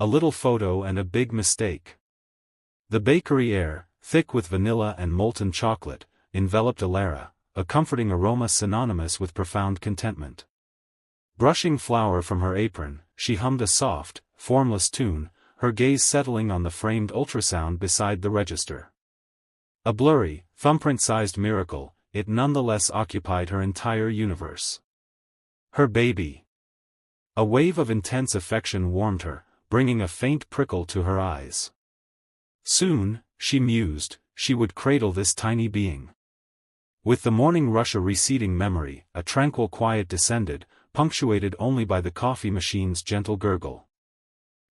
A little photo and a big mistake. The bakery air, thick with vanilla and molten chocolate, enveloped Alara, a comforting aroma synonymous with profound contentment. Brushing flour from her apron, she hummed a soft, formless tune, her gaze settling on the framed ultrasound beside the register. A blurry, thumbprint-sized miracle, it nonetheless occupied her entire universe. Her baby. A wave of intense affection warmed her, bringing a faint prickle to her eyes. Soon, she mused, she would cradle this tiny being. With the morning rush a receding memory, a tranquil quiet descended, punctuated only by the coffee machine's gentle gurgle.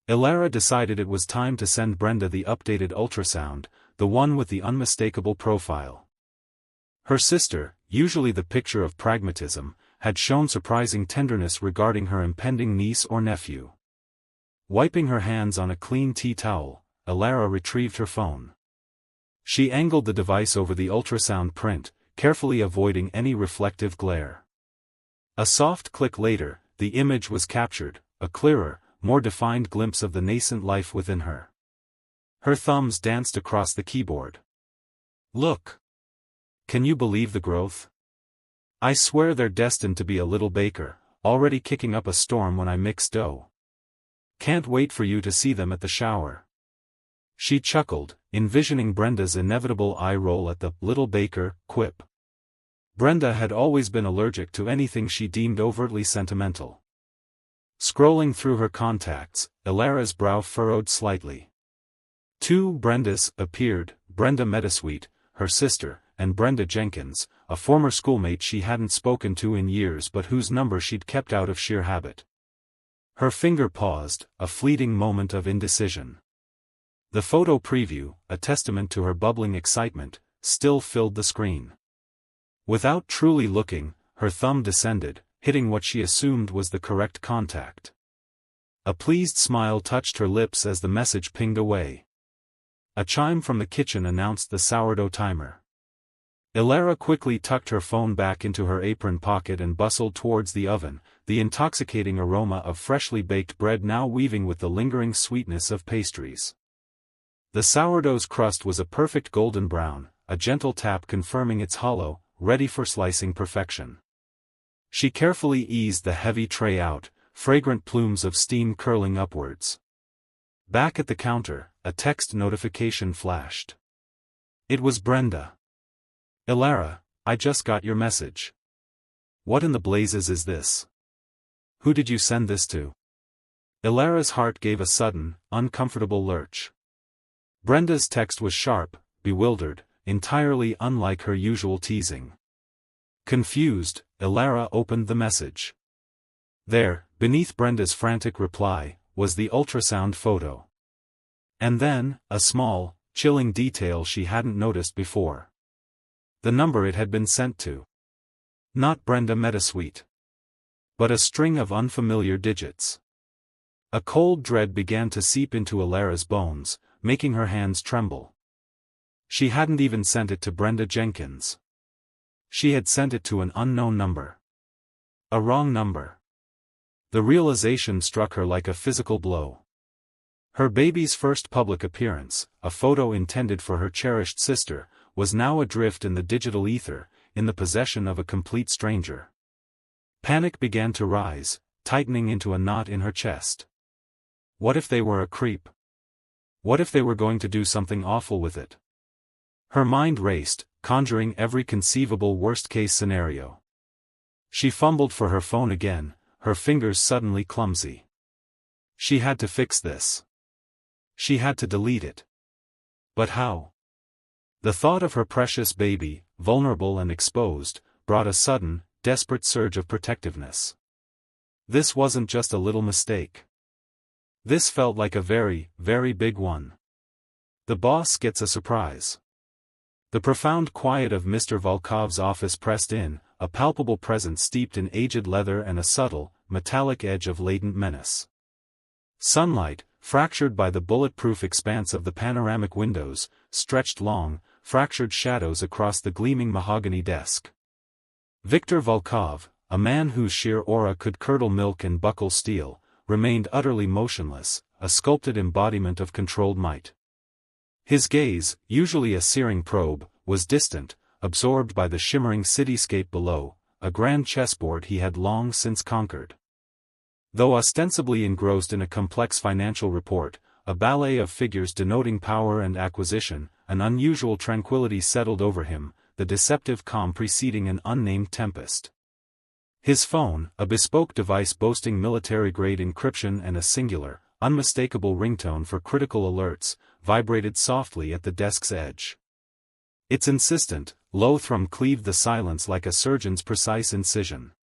Alara decided it was time to send Brenda the updated ultrasound, the one with the unmistakable profile. Her sister, usually the picture of pragmatism, had shown surprising tenderness regarding her impending niece or nephew. Wiping her hands on a clean tea towel, Alara retrieved her phone. She angled the device over the ultrasound print, carefully avoiding any reflective glare. A soft click later, the image was captured, a clearer, more defined glimpse of the nascent life within her. Her thumbs danced across the keyboard. Look! Can you believe the growth? I swear they're destined to be a little baker, already kicking up a storm when I mix dough. Can't wait for you to see them at the shower. She chuckled, envisioning Brenda's inevitable eye roll at the little baker quip. Brenda had always been allergic to anything she deemed overtly sentimental. Scrolling through her contacts, Alara's brow furrowed slightly. Two Brendas appeared, Brenda Metasweet, her sister, and Brenda Jenkins, a former schoolmate she hadn't spoken to in years but whose number she'd kept out of sheer habit. Her finger paused, a fleeting moment of indecision. The photo preview, a testament to her bubbling excitement, still filled the screen. Without truly looking, her thumb descended, hitting what she assumed was the correct contact. A pleased smile touched her lips as the message pinged away. A chime from the kitchen announced the sourdough timer. Alara quickly tucked her phone back into her apron pocket and bustled towards the oven, the intoxicating aroma of freshly baked bread now weaving with the lingering sweetness of pastries. The sourdough's crust was a perfect golden brown, a gentle tap confirming its hollow, ready for slicing perfection. She carefully eased the heavy tray out, fragrant plumes of steam curling upwards. Back at the counter, a text notification flashed. It was Brenda. Alara, I just got your message. What in the blazes is this? Who did you send this to? Alara's heart gave a sudden, uncomfortable lurch. Brenda's text was sharp, bewildered, entirely unlike her usual teasing. Confused, Alara opened the message. There, beneath Brenda's frantic reply, was the ultrasound photo. And then, a small, chilling detail she hadn't noticed before. The number it had been sent to. Not Brenda Metasweet. But a string of unfamiliar digits. A cold dread began to seep into Alara's bones, making her hands tremble. She hadn't even sent it to Brenda Jenkins. She had sent it to an unknown number. A wrong number. The realization struck her like a physical blow. Her baby's first public appearance, a photo intended for her cherished sister, was now adrift in the digital ether, in the possession of a complete stranger. Panic began to rise, tightening into a knot in her chest. What if they were a creep? What if they were going to do something awful with it? Her mind raced, conjuring every conceivable worst-case scenario. She fumbled for her phone again, her fingers suddenly clumsy. She had to fix this. She had to delete it. But how? The thought of her precious baby, vulnerable and exposed, brought a sudden, desperate surge of protectiveness. This wasn't just a little mistake. This felt like a very, very big one. The boss gets a surprise. The profound quiet of Mr. Volkov's office pressed in, a palpable presence steeped in aged leather and a subtle, metallic edge of latent menace. Sunlight, fractured by the bulletproof expanse of the panoramic windows, stretched long, fractured shadows across the gleaming mahogany desk. Viktor Volkov, a man whose sheer aura could curdle milk and buckle steel, remained utterly motionless, a sculpted embodiment of controlled might. His gaze, usually a searing probe, was distant, absorbed by the shimmering cityscape below, a grand chessboard he had long since conquered. Though ostensibly engrossed in a complex financial report, a ballet of figures denoting power and acquisition, an unusual tranquility settled over him, the deceptive calm preceding an unnamed tempest. His phone, a bespoke device boasting military-grade encryption and a singular, unmistakable ringtone for critical alerts, vibrated softly at the desk's edge. Its insistent, low thrum cleaved the silence like a surgeon's precise incision.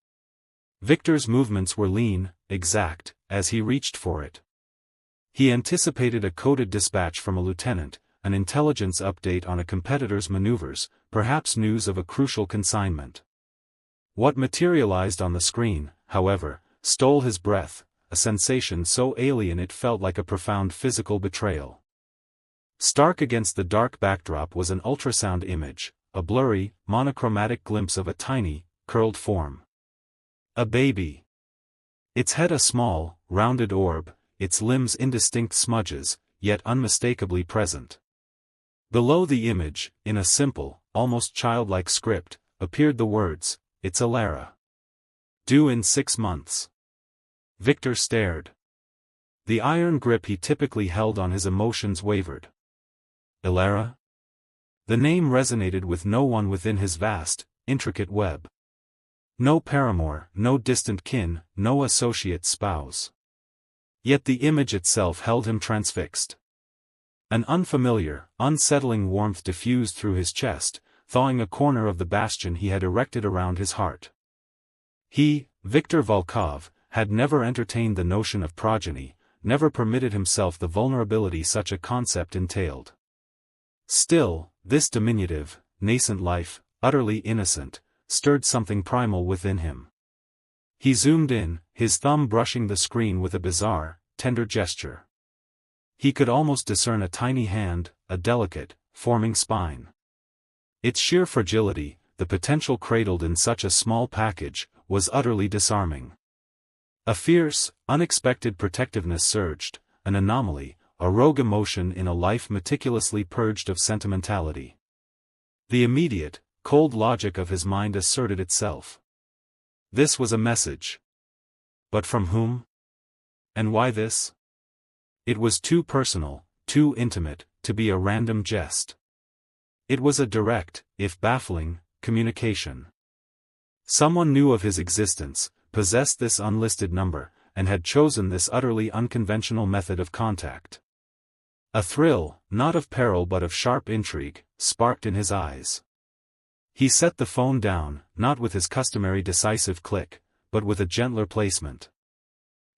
Victor's movements were lean, exact, as he reached for it. He anticipated a coded dispatch from a lieutenant, an intelligence update on a competitor's maneuvers, perhaps news of a crucial consignment. What materialized on the screen, however, stole his breath, a sensation so alien it felt like a profound physical betrayal. Stark against the dark backdrop was an ultrasound image, a blurry, monochromatic glimpse of a tiny, curled form. A baby. Its head a small, rounded orb, its limbs indistinct smudges, yet unmistakably present. Below the image, in a simple, almost childlike script, appeared the words, "It's Alara. Due in 6 months." Victor stared. The iron grip he typically held on his emotions wavered. Alara? The name resonated with no one within his vast, intricate web. No paramour, no distant kin, no associate spouse. Yet the image itself held him transfixed. An unfamiliar, unsettling warmth diffused through his chest, thawing a corner of the bastion he had erected around his heart. He, Viktor Volkov, had never entertained the notion of progeny, never permitted himself the vulnerability such a concept entailed. Still, this diminutive, nascent life, utterly innocent, stirred something primal within him. He zoomed in, his thumb brushing the screen with a bizarre, tender gesture. He could almost discern a tiny hand, a delicate, forming spine. Its sheer fragility, the potential cradled in such a small package, was utterly disarming. A fierce, unexpected protectiveness surged, an anomaly, a rogue emotion in a life meticulously purged of sentimentality. The immediate, cold logic of his mind asserted itself. This was a message. But from whom? And why this? It was too personal, too intimate, to be a random jest. It was a direct, if baffling, communication. Someone knew of his existence, possessed this unlisted number, and had chosen this utterly unconventional method of contact. A thrill, not of peril but of sharp intrigue, sparked in his eyes. He set the phone down, not with his customary decisive click, but with a gentler placement.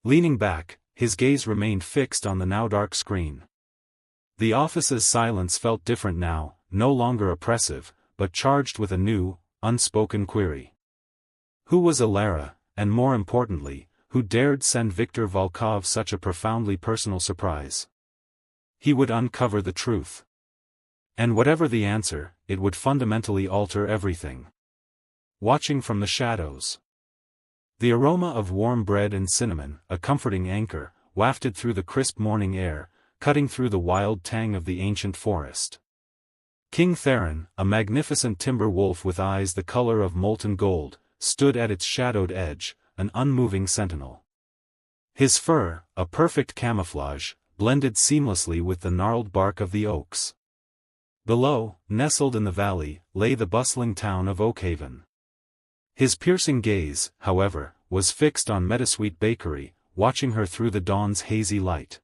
Leaning back, his gaze remained fixed on the now dark screen. The office's silence felt different now, no longer oppressive, but charged with a new, unspoken query. Who was Alara, and more importantly, who dared send Viktor Volkov such a profoundly personal surprise? He would uncover the truth. And whatever the answer, it would fundamentally alter everything. Watching from the shadows. The aroma of warm bread and cinnamon, a comforting anchor, wafted through the crisp morning air, cutting through the wild tang of the ancient forest. King Theron, a magnificent timber wolf with eyes the color of molten gold, stood at its shadowed edge, an unmoving sentinel. His fur, a perfect camouflage, blended seamlessly with the gnarled bark of the oaks. Below, nestled in the valley, lay the bustling town of Oakhaven. His piercing gaze, however, was fixed on Meadowsweet Bakery, watching her through the dawn's hazy light.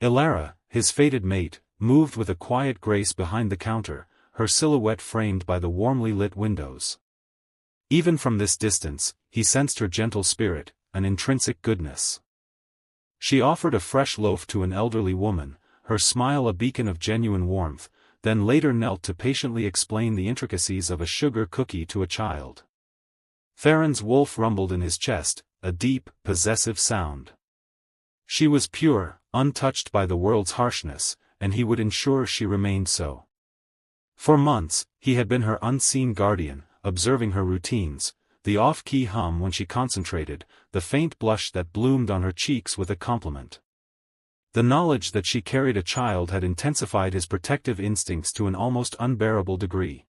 Alara, his fated mate, moved with a quiet grace behind the counter, her silhouette framed by the warmly lit windows. Even from this distance, he sensed her gentle spirit, an intrinsic goodness. She offered a fresh loaf to an elderly woman, her smile a beacon of genuine warmth, then later knelt to patiently explain the intricacies of a sugar cookie to a child. Theron's wolf rumbled in his chest, a deep, possessive sound. She was pure, untouched by the world's harshness, and he would ensure she remained so. For months, he had been her unseen guardian, observing her routines, the off-key hum when she concentrated, the faint blush that bloomed on her cheeks with a compliment. The knowledge that she carried a child had intensified his protective instincts to an almost unbearable degree.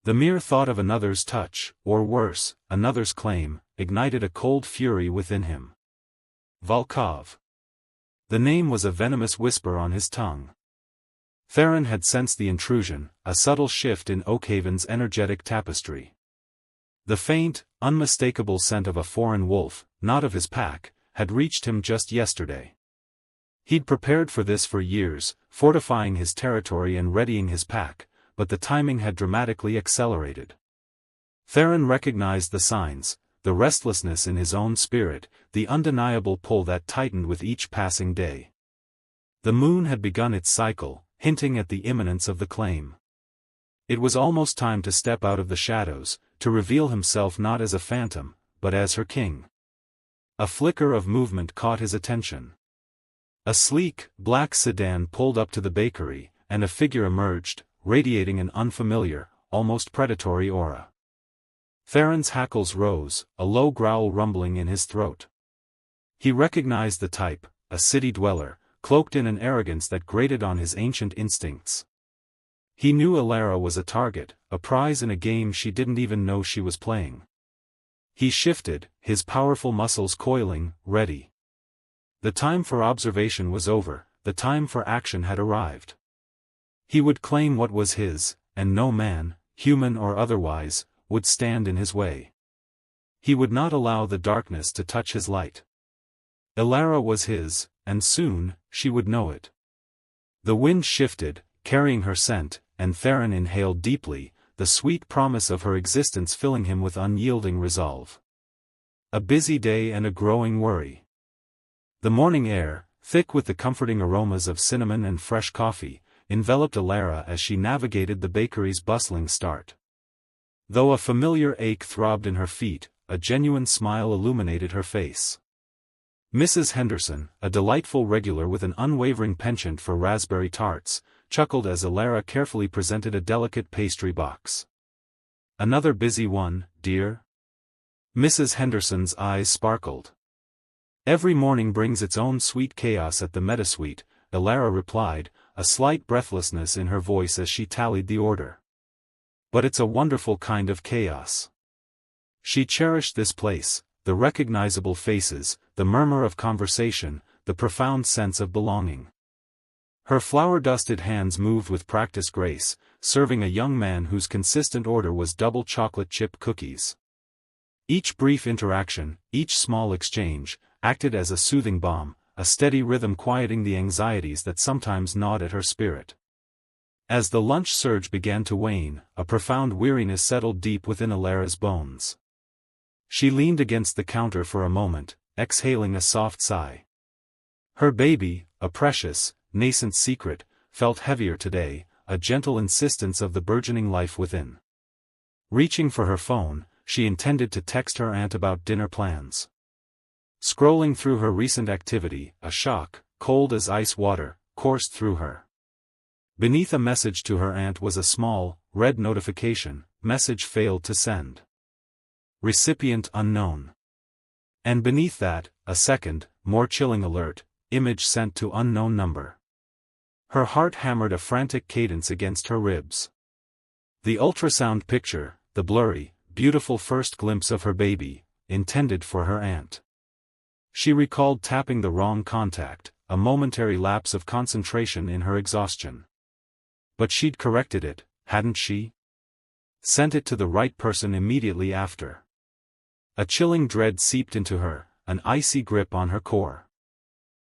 The mere thought of another's touch, or worse, another's claim, ignited a cold fury within him. Volkov. The name was a venomous whisper on his tongue. Theron had sensed the intrusion, a subtle shift in Oakhaven's energetic tapestry. The faint, unmistakable scent of a foreign wolf, not of his pack, had reached him just yesterday. He'd prepared for this for years, fortifying his territory and readying his pack, but the timing had dramatically accelerated. Theron recognized the signs, the restlessness in his own spirit, the undeniable pull that tightened with each passing day. The moon had begun its cycle, hinting at the imminence of the claim. It was almost time to step out of the shadows, to reveal himself not as a phantom, but as her king. A flicker of movement caught his attention. A sleek, black sedan pulled up to the bakery, and a figure emerged, radiating an unfamiliar, almost predatory aura. Theron's hackles rose, a low growl rumbling in his throat. He recognized the type, a city dweller, cloaked in an arrogance that grated on his ancient instincts. He knew Alara was a target, a prize in a game she didn't even know she was playing. He shifted, his powerful muscles coiling, ready. The time for observation was over, the time for action had arrived. He would claim what was his, and no man, human or otherwise, would stand in his way. He would not allow the darkness to touch his light. Alara was his, and soon, she would know it. The wind shifted, carrying her scent, and Theron inhaled deeply, the sweet promise of her existence filling him with unyielding resolve. A busy day and a growing worry. The morning air, thick with the comforting aromas of cinnamon and fresh coffee, enveloped Alara as she navigated the bakery's bustling start. Though a familiar ache throbbed in her feet, a genuine smile illuminated her face. Mrs. Henderson, a delightful regular with an unwavering penchant for raspberry tarts, chuckled as Alara carefully presented a delicate pastry box. "Another busy one, dear?" Mrs. Henderson's eyes sparkled. "Every morning brings its own sweet chaos at the Metasuite," Alara replied, a slight breathlessness in her voice as she tallied the order. "But it's a wonderful kind of chaos." She cherished this place, the recognizable faces, the murmur of conversation, the profound sense of belonging. Her flour-dusted hands moved with practiced grace, serving a young man whose consistent order was double chocolate chip cookies. Each brief interaction, each small exchange, acted as a soothing balm, a steady rhythm quieting the anxieties that sometimes gnawed at her spirit. As the lunch surge began to wane, a profound weariness settled deep within Alara's bones. She leaned against the counter for a moment, exhaling a soft sigh. Her baby, a precious, nascent secret, felt heavier today, a gentle insistence of the burgeoning life within. Reaching for her phone, she intended to text her aunt about dinner plans. Scrolling through her recent activity, a shock, cold as ice water, coursed through her. Beneath a message to her aunt was a small, red notification: message failed to send. Recipient unknown. And beneath that, a second, more chilling alert: image sent to unknown number. Her heart hammered a frantic cadence against her ribs. The ultrasound picture, the blurry, beautiful first glimpse of her baby, intended for her aunt. She recalled tapping the wrong contact, a momentary lapse of concentration in her exhaustion. But she'd corrected it, hadn't she? Sent it to the right person immediately after. A chilling dread seeped into her, an icy grip on her core.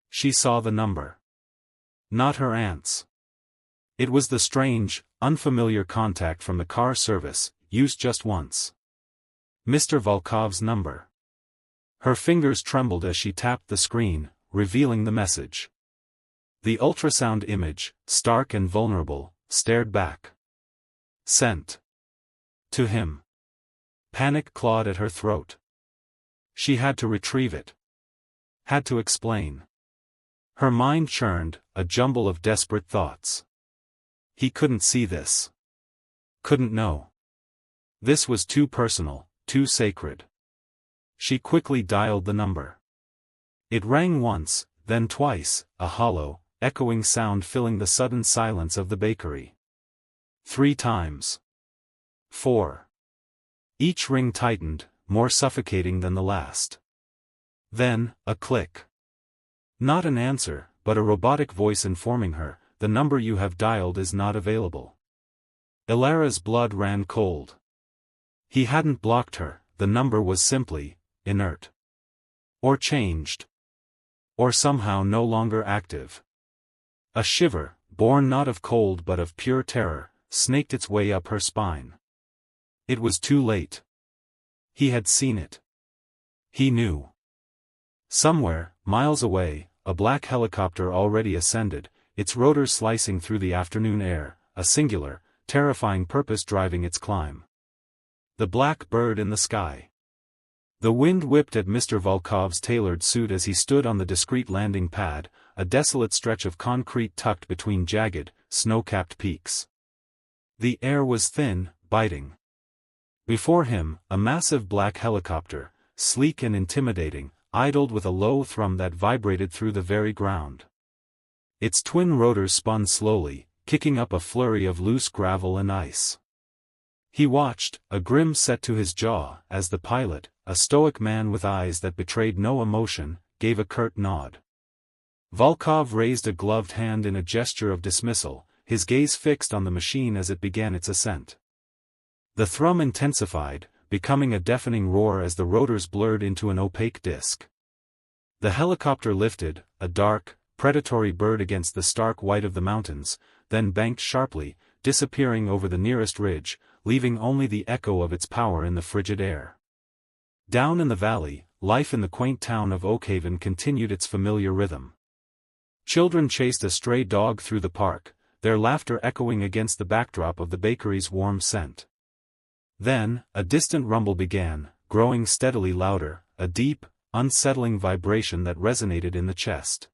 She saw the number. Not her aunt's. It was the strange, unfamiliar contact from the car service, used just once. Mr. Volkov's number. Her fingers trembled as she tapped the screen, revealing the message. The ultrasound image, stark and vulnerable, stared back. Sent. To him. Panic clawed at her throat. She had to retrieve it. Had to explain. Her mind churned, a jumble of desperate thoughts. He couldn't see this. Couldn't know. This was too personal, too sacred. She quickly dialed the number. It rang once, then twice, a hollow, echoing sound filling the sudden silence of the bakery. 3 times. 4. Each ring tightened, more suffocating than the last. Then, a click. Not an answer, but a robotic voice informing her, "The number you have dialed is not available." Ilara's blood ran cold. He hadn't blocked her, the number was simply inert. Or changed. Or somehow no longer active. A shiver, born not of cold but of pure terror, snaked its way up her spine. It was too late. He had seen it. He knew. Somewhere, miles away, a black helicopter already ascended, its rotors slicing through the afternoon air, a singular, terrifying purpose driving its climb. The black bird in the sky. The wind whipped at Mr. Volkov's tailored suit as he stood on the discreet landing pad, a desolate stretch of concrete tucked between jagged, snow-capped peaks. The air was thin, biting. Before him, a massive black helicopter, sleek and intimidating, idled with a low thrum that vibrated through the very ground. Its twin rotors spun slowly, kicking up a flurry of loose gravel and ice. He watched, a grim set to his jaw, as the pilot, a stoic man with eyes that betrayed no emotion, gave a curt nod. Volkov raised a gloved hand in a gesture of dismissal, his gaze fixed on the machine as it began its ascent. The thrum intensified, becoming a deafening roar as the rotors blurred into an opaque disk. The helicopter lifted, a dark, predatory bird against the stark white of the mountains, then banked sharply, disappearing over the nearest ridge, leaving only the echo of its power in the frigid air. Down in the valley, life in the quaint town of Oakhaven continued its familiar rhythm. Children chased a stray dog through the park, their laughter echoing against the backdrop of the bakery's warm scent. Then, a distant rumble began, growing steadily louder, a deep, unsettling vibration that resonated in the chest.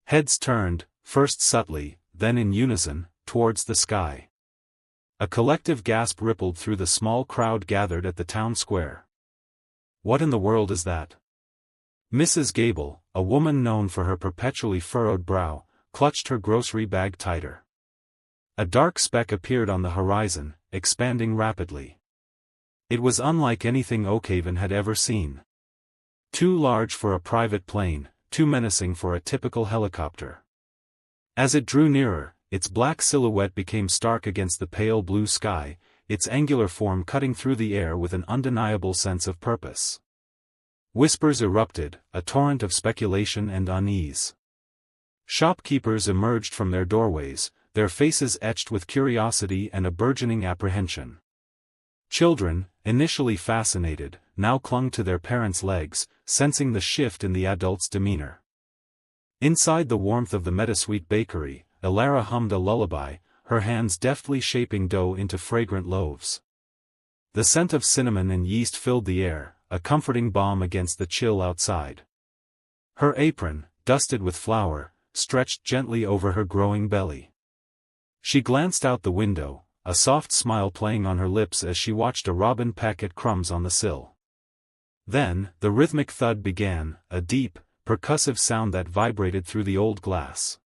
Heads turned, first subtly, then in unison, towards the sky. A collective gasp rippled through the small crowd gathered at the town square. What in the world is that? Mrs. Gable, a woman known for her perpetually furrowed brow, clutched her grocery bag tighter. A dark speck appeared on the horizon, expanding rapidly. It was unlike anything Oakhaven had ever seen. Too large for a private plane, too menacing for a typical helicopter. As it drew nearer, its black silhouette became stark against the pale blue sky, its angular form cutting through the air with an undeniable sense of purpose. Whispers erupted, a torrent of speculation and unease. Shopkeepers emerged from their doorways, their faces etched with curiosity and a burgeoning apprehension. Children, initially fascinated, now clung to their parents' legs, sensing the shift in the adult's demeanor. Inside the warmth of the Meadowsweet bakery, Ilara hummed a lullaby, her hands deftly shaping dough into fragrant loaves. The scent of cinnamon and yeast filled the air, a comforting balm against the chill outside. Her apron, dusted with flour, stretched gently over her growing belly. She glanced out the window, a soft smile playing on her lips as she watched a robin peck at crumbs on the sill. Then, the rhythmic thud began, a deep, percussive sound that vibrated through the old glass.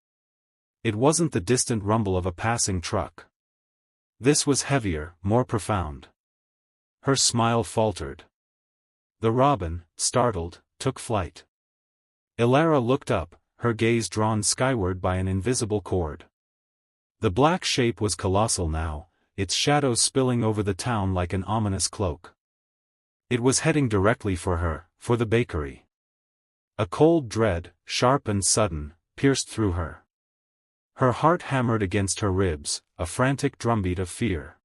It wasn't the distant rumble of a passing truck. This was heavier, more profound. Her smile faltered. The robin, startled, took flight. Ilara looked up, her gaze drawn skyward by an invisible cord. The black shape was colossal now, its shadows spilling over the town like an ominous cloak. It was heading directly for her, for the bakery. A cold dread, sharp and sudden, pierced through her. Her heart hammered against her ribs, a frantic drumbeat of fear.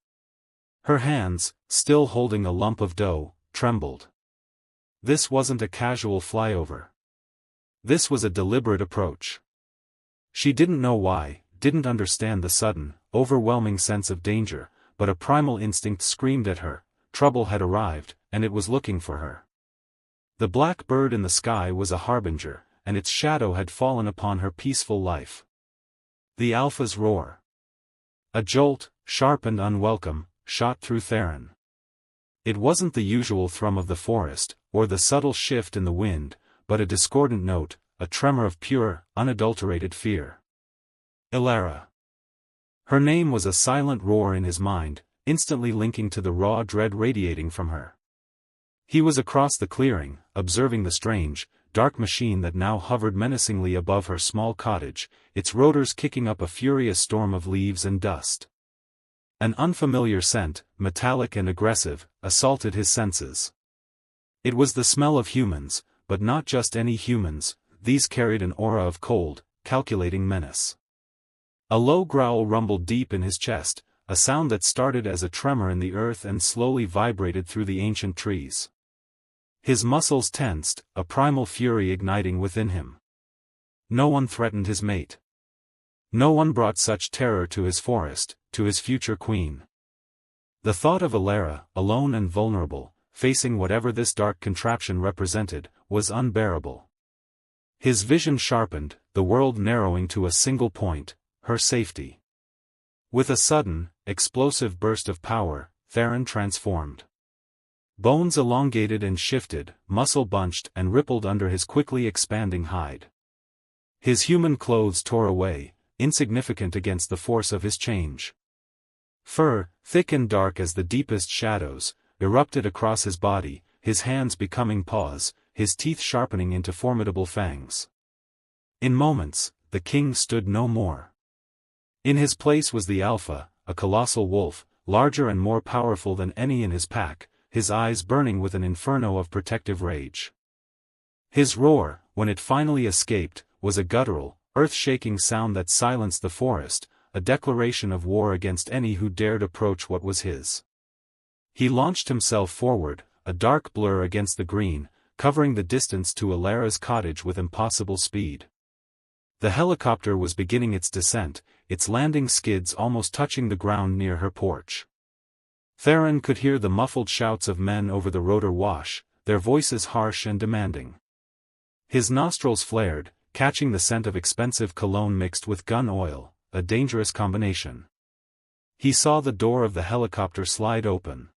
Her hands, still holding a lump of dough, trembled. This wasn't a casual flyover. This was a deliberate approach. She didn't know why, didn't understand the sudden, overwhelming sense of danger, but a primal instinct screamed at her, trouble had arrived, and it was looking for her. The black bird in the sky was a harbinger, and its shadow had fallen upon her peaceful life. The Alpha's roar. A jolt, sharp and unwelcome, shot through Theron. It wasn't the usual thrum of the forest, or the subtle shift in the wind, but a discordant note, a tremor of pure, unadulterated fear. Ilara. Her name was a silent roar in his mind, instantly linking to the raw dread radiating from her. He was across the clearing, observing the strange, dark machine that now hovered menacingly above her small cottage, its rotors kicking up a furious storm of leaves and dust. An unfamiliar scent, metallic and aggressive, assaulted his senses. It was the smell of humans, but not just any humans, these carried an aura of cold, calculating menace. A low growl rumbled deep in his chest, a sound that started as a tremor in the earth and slowly vibrated through the ancient trees. His muscles tensed, a primal fury igniting within him. No one threatened his mate. No one brought such terror to his forest, to his future queen. The thought of Ilara, alone and vulnerable, facing whatever this dark contraption represented, was unbearable. His vision sharpened, the world narrowing to a single point, her safety. With a sudden, explosive burst of power, Theron transformed. Bones elongated and shifted, muscle bunched and rippled under his quickly expanding hide. His human clothes tore away, insignificant against the force of his change. Fur, thick and dark as the deepest shadows, erupted across his body, his hands becoming paws, his teeth sharpening into formidable fangs. In moments, the king stood no more. In his place was the Alpha, a colossal wolf, larger and more powerful than any in his pack, his eyes burning with an inferno of protective rage. His roar, when it finally escaped, was a guttural, earth-shaking sound that silenced the forest, a declaration of war against any who dared approach what was his. He launched himself forward, a dark blur against the green, covering the distance to Ilara's cottage with impossible speed. The helicopter was beginning its descent, its landing skids almost touching the ground near her porch. Theron could hear the muffled shouts of men over the rotor wash, their voices harsh and demanding. His nostrils flared, catching the scent of expensive cologne mixed with gun oil, a dangerous combination. He saw the door of the helicopter slide open.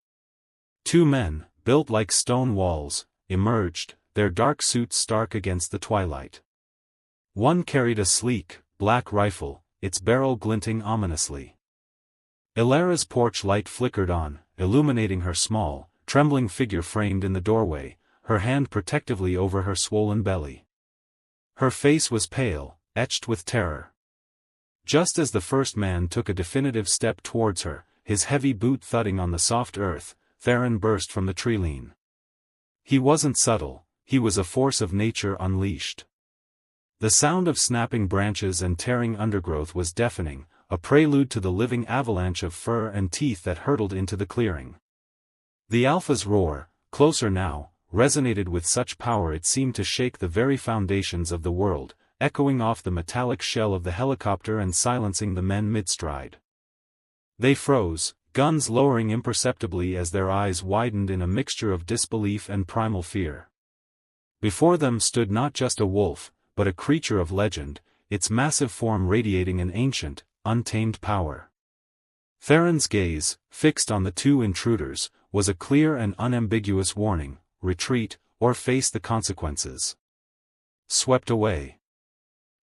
Two men, built like stone walls, emerged, their dark suits stark against the twilight. One carried a sleek, black rifle, its barrel glinting ominously. Ilara's porch light flickered on, illuminating her small, trembling figure framed in the doorway, her hand protectively over her swollen belly. Her face was pale, etched with terror. Just as the first man took a definitive step towards her, his heavy boot thudding on the soft earth, Theron burst from the treeline. He wasn't subtle, he was a force of nature unleashed. The sound of snapping branches and tearing undergrowth was deafening, a prelude to the living avalanche of fur and teeth that hurtled into the clearing. The Alpha's roar, closer now, resonated with such power it seemed to shake the very foundations of the world, echoing off the metallic shell of the helicopter and silencing the men mid-stride. They froze, guns lowering imperceptibly as their eyes widened in a mixture of disbelief and primal fear. Before them stood not just a wolf, but a creature of legend, its massive form radiating an ancient, untamed power. Theron's gaze, fixed on the two intruders, was a clear and unambiguous warning: retreat, or face the consequences. Swept away.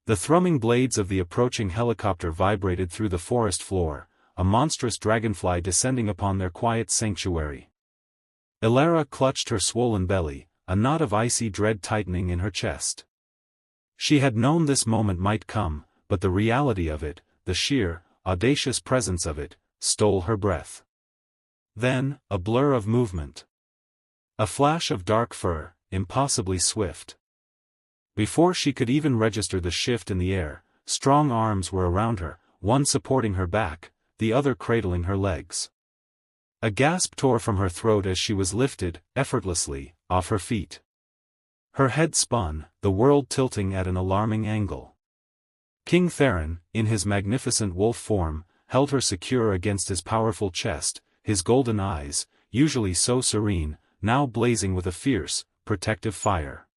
The thrumming blades of the approaching helicopter vibrated through the forest floor, a monstrous dragonfly descending upon their quiet sanctuary. Ilara clutched her swollen belly, a knot of icy dread tightening in her chest. She had known this moment might come, but the reality of it, the sheer, audacious presence of it, stole her breath. Then, a blur of movement. A flash of dark fur, impossibly swift. Before she could even register the shift in the air, strong arms were around her, one supporting her back, the other cradling her legs. A gasp tore from her throat as she was lifted, effortlessly, off her feet. Her head spun, the world tilting at an alarming angle. King Theron, in his magnificent wolf form, held her secure against his powerful chest, his golden eyes, usually so serene, now blazing with a fierce, protective fire.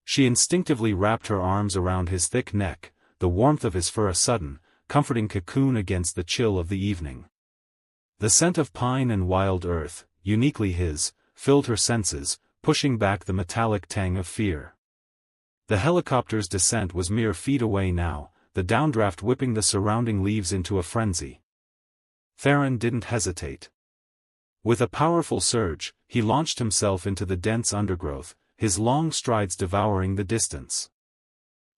She instinctively wrapped her arms around his thick neck, the warmth of his fur a sudden, comforting cocoon against the chill of the evening. The scent of pine and wild earth, uniquely his, filled her senses, pushing back the metallic tang of fear. The helicopter's descent was mere feet away now, the downdraft whipping the surrounding leaves into a frenzy. Theron didn't hesitate. With a powerful surge, he launched himself into the dense undergrowth, his long strides devouring the distance.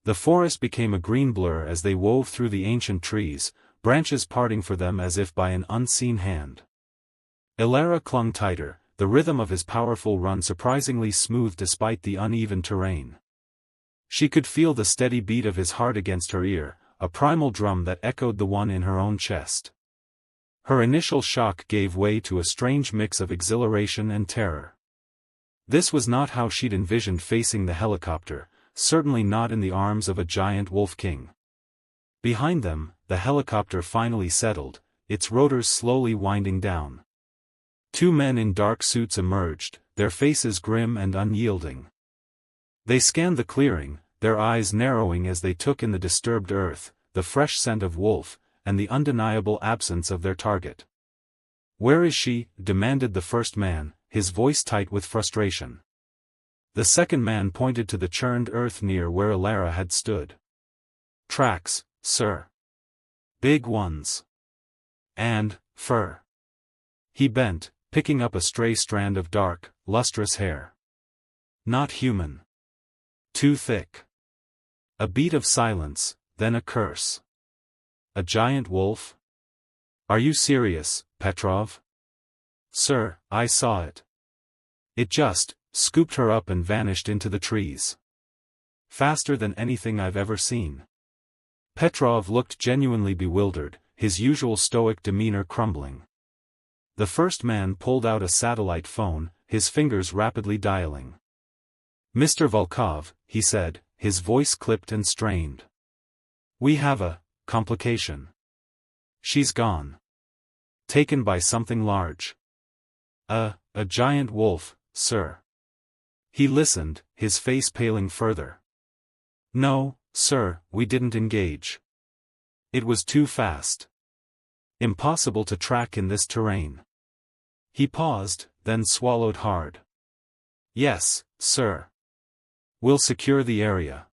The forest became a green blur as they wove through the ancient trees, branches parting for them as if by an unseen hand. Elara clung tighter, the rhythm of his powerful run surprisingly smooth despite the uneven terrain. She could feel the steady beat of his heart against her ear, a primal drum that echoed the one in her own chest. Her initial shock gave way to a strange mix of exhilaration and terror. This was not how she'd envisioned facing the helicopter, certainly not in the arms of a giant wolf king. Behind them, the helicopter finally settled, its rotors slowly winding down. Two men in dark suits emerged, their faces grim and unyielding. They scanned the clearing, their eyes narrowing as they took in the disturbed earth, the fresh scent of wolf, and the undeniable absence of their target. "Where is she?" demanded the first man, his voice tight with frustration. The second man pointed to the churned earth near where Elara had stood. "Tracks, sir. Big ones. And fur." He bent, picking up a stray strand of dark, lustrous hair. "Not human. Too thick." A beat of silence, then a curse. "A giant wolf? Are you serious, Petrov?" "Sir, I saw it. It just scooped her up and vanished into the trees. Faster than anything I've ever seen." Petrov looked genuinely bewildered, his usual stoic demeanor crumbling. The first man pulled out a satellite phone, his fingers rapidly dialing. "Mr. Volkov," he said, his voice clipped and strained. "We have a complication. She's gone. Taken by something large. A giant wolf, sir." He listened, his face paling further. "No, sir, we didn't engage. It was too fast. Impossible to track in this terrain." He paused, then swallowed hard. "Yes, sir. We'll secure the area.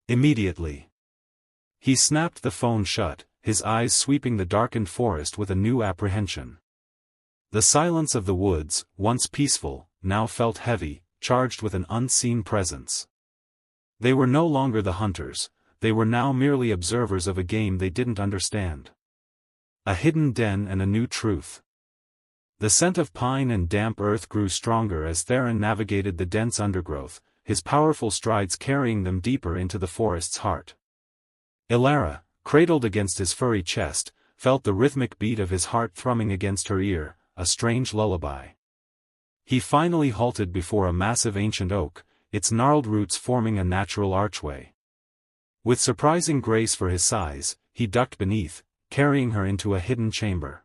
Immediately." He snapped the phone shut, his eyes sweeping the darkened forest with a new apprehension. The silence of the woods, once peaceful, now felt heavy, charged with an unseen presence. They were no longer the hunters, they were now merely observers of a game they didn't understand. A hidden den and a new truth. The scent of pine and damp earth grew stronger as Theron navigated the dense undergrowth, his powerful strides carrying them deeper into the forest's heart. Elara, cradled against his furry chest, felt the rhythmic beat of his heart thrumming against her ear, a strange lullaby. He finally halted before a massive ancient oak, its gnarled roots forming a natural archway. With surprising grace for his size, he ducked beneath, carrying her into a hidden chamber.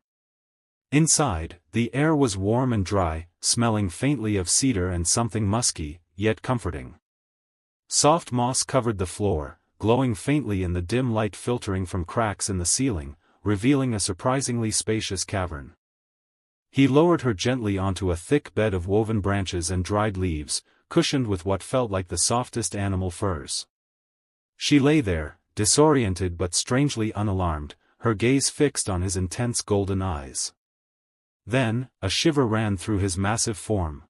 Inside, the air was warm and dry, smelling faintly of cedar and something musky, yet comforting. Soft moss covered the floor, glowing faintly in the dim light filtering from cracks in the ceiling, revealing a surprisingly spacious cavern. He lowered her gently onto a thick bed of woven branches and dried leaves, cushioned with what felt like the softest animal furs. She lay there, disoriented but strangely unalarmed, her gaze fixed on his intense golden eyes. Then, a shiver ran through his massive form.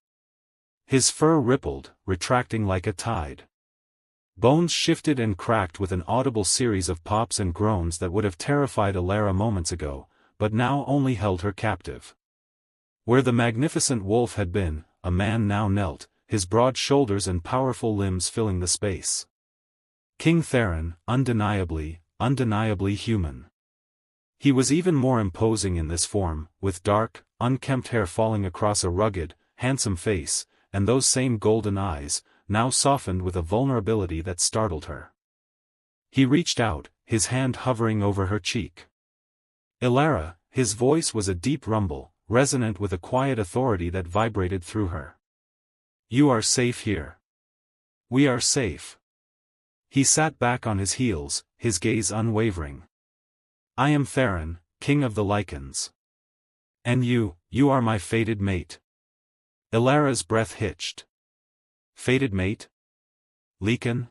His fur rippled, retracting like a tide. Bones shifted and cracked with an audible series of pops and groans that would have terrified Elara moments ago, but now only held her captive. Where the magnificent wolf had been, a man now knelt, his broad shoulders and powerful limbs filling the space. King Theron, undeniably human. He was even more imposing in this form, with dark, unkempt hair falling across a rugged, handsome face, and those same golden eyes, now softened with a vulnerability that startled her. He reached out, his hand hovering over her cheek. "Elara," his voice was a deep rumble, resonant with a quiet authority that vibrated through her. "You are safe here. We are safe." He sat back on his heels, his gaze unwavering. "I am Theron, king of the lichens. And you are my fated mate. Ilara's breath hitched. Fated mate? Lekan?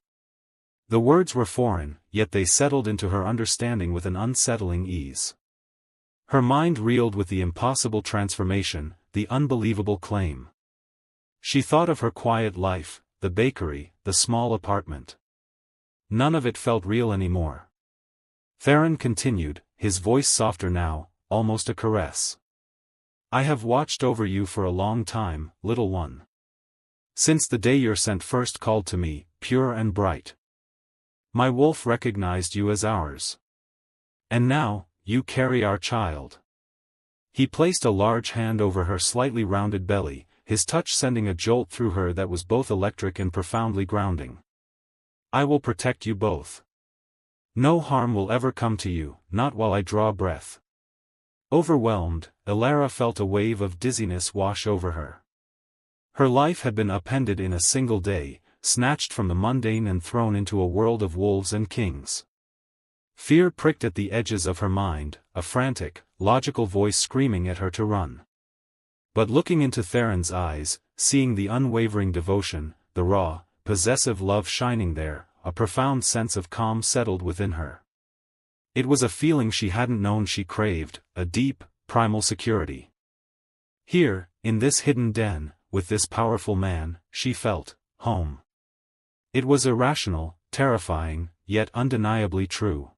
The words were foreign, yet they settled into her understanding with an unsettling ease. Her mind reeled with the impossible transformation, the unbelievable claim. She thought of her quiet life, the bakery, the small apartment. None of it felt real anymore. Theron continued, his voice softer now, almost a caress. I have watched over you for a long time, little one. Since the day your scent first called to me, pure and bright. My wolf recognized you as ours. And now, you carry our child. He placed a large hand over her slightly rounded belly, his touch sending a jolt through her that was both electric and profoundly grounding. I will protect you both. No harm will ever come to you, not while I draw breath. Overwhelmed, Ilara felt a wave of dizziness wash over her. Her life had been upended in a single day, snatched from the mundane and thrown into a world of wolves and kings. Fear pricked at the edges of her mind, a frantic, logical voice screaming at her to run. But looking into Theron's eyes, seeing the unwavering devotion, the raw, possessive love shining there, a profound sense of calm settled within her. It was a feeling she hadn't known she craved, a deep, primal security. Here, in this hidden den, with this powerful man, she felt home. It was irrational, terrifying, yet undeniably true.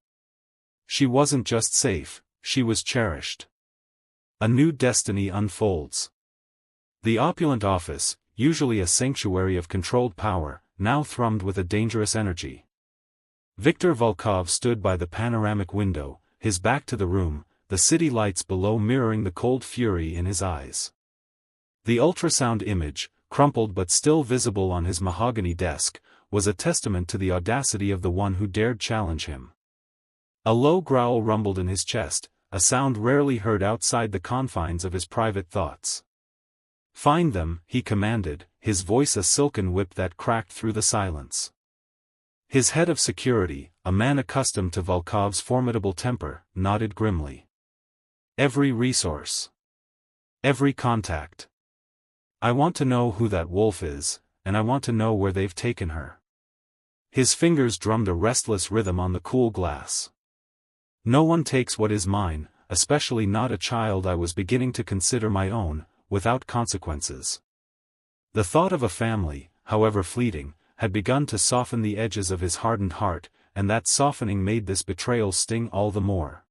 She wasn't just safe, she was cherished. A new destiny unfolds. The opulent office, usually a sanctuary of controlled power, now thrummed with a dangerous energy. Viktor Volkov stood by the panoramic window, his back to the room, the city lights below mirroring the cold fury in his eyes. The ultrasound image, crumpled but still visible on his mahogany desk, was a testament to the audacity of the one who dared challenge him. A low growl rumbled in his chest, a sound rarely heard outside the confines of his private thoughts. Find them, he commanded, his voice a silken whip that cracked through the silence. His head of security, a man accustomed to Volkov's formidable temper, nodded grimly. Every resource. Every contact. I want to know who that wolf is, and I want to know where they've taken her. His fingers drummed a restless rhythm on the cool glass. No one takes what is mine, especially not a child I was beginning to consider my own, without consequences. The thought of a family, however fleeting, had begun to soften the edges of his hardened heart, and that softening made this betrayal sting all the more.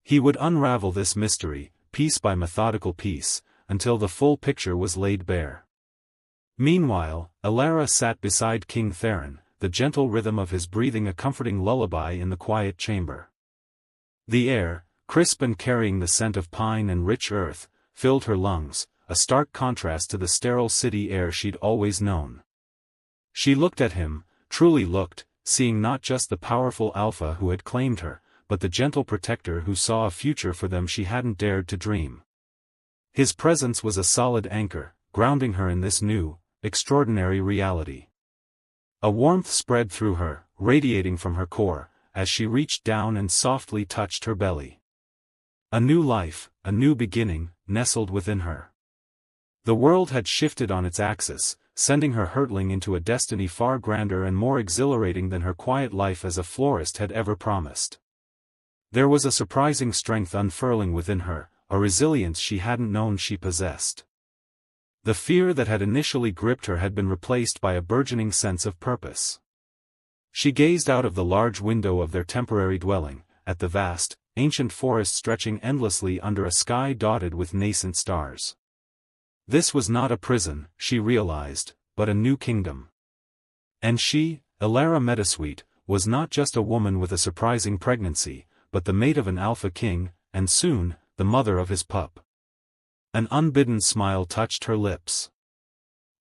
He would unravel this mystery, piece by methodical piece, until the full picture was laid bare. Meanwhile, Ilara sat beside King Theron, the gentle rhythm of his breathing a comforting lullaby in the quiet chamber. The air, crisp and carrying the scent of pine and rich earth, filled her lungs, a stark contrast to the sterile city air she'd always known. She looked at him, truly looked, seeing not just the powerful alpha who had claimed her, but the gentle protector who saw a future for them she hadn't dared to dream. His presence was a solid anchor, grounding her in this new, extraordinary reality. A warmth spread through her, radiating from her core, as she reached down and softly touched her belly. A new life, a new beginning, nestled within her. The world had shifted on its axis, sending her hurtling into a destiny far grander and more exhilarating than her quiet life as a florist had ever promised. There was a surprising strength unfurling within her, a resilience she hadn't known she possessed. The fear that had initially gripped her had been replaced by a burgeoning sense of purpose. She gazed out of the large window of their temporary dwelling, at the vast, ancient forest stretching endlessly under a sky dotted with nascent stars. This was not a prison, she realized, but a new kingdom. And she, Ilara Metasweet, was not just a woman with a surprising pregnancy, but the mate of an alpha king, and soon, the mother of his pup. An unbidden smile touched her lips.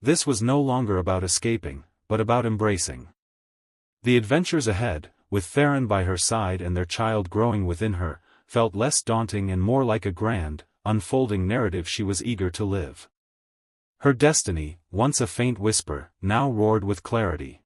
This was no longer about escaping, but about embracing. The adventures ahead, with Theron by her side and their child growing within her, felt less daunting and more like a grand, unfolding narrative she was eager to live. Her destiny, once a faint whisper, now roared with clarity.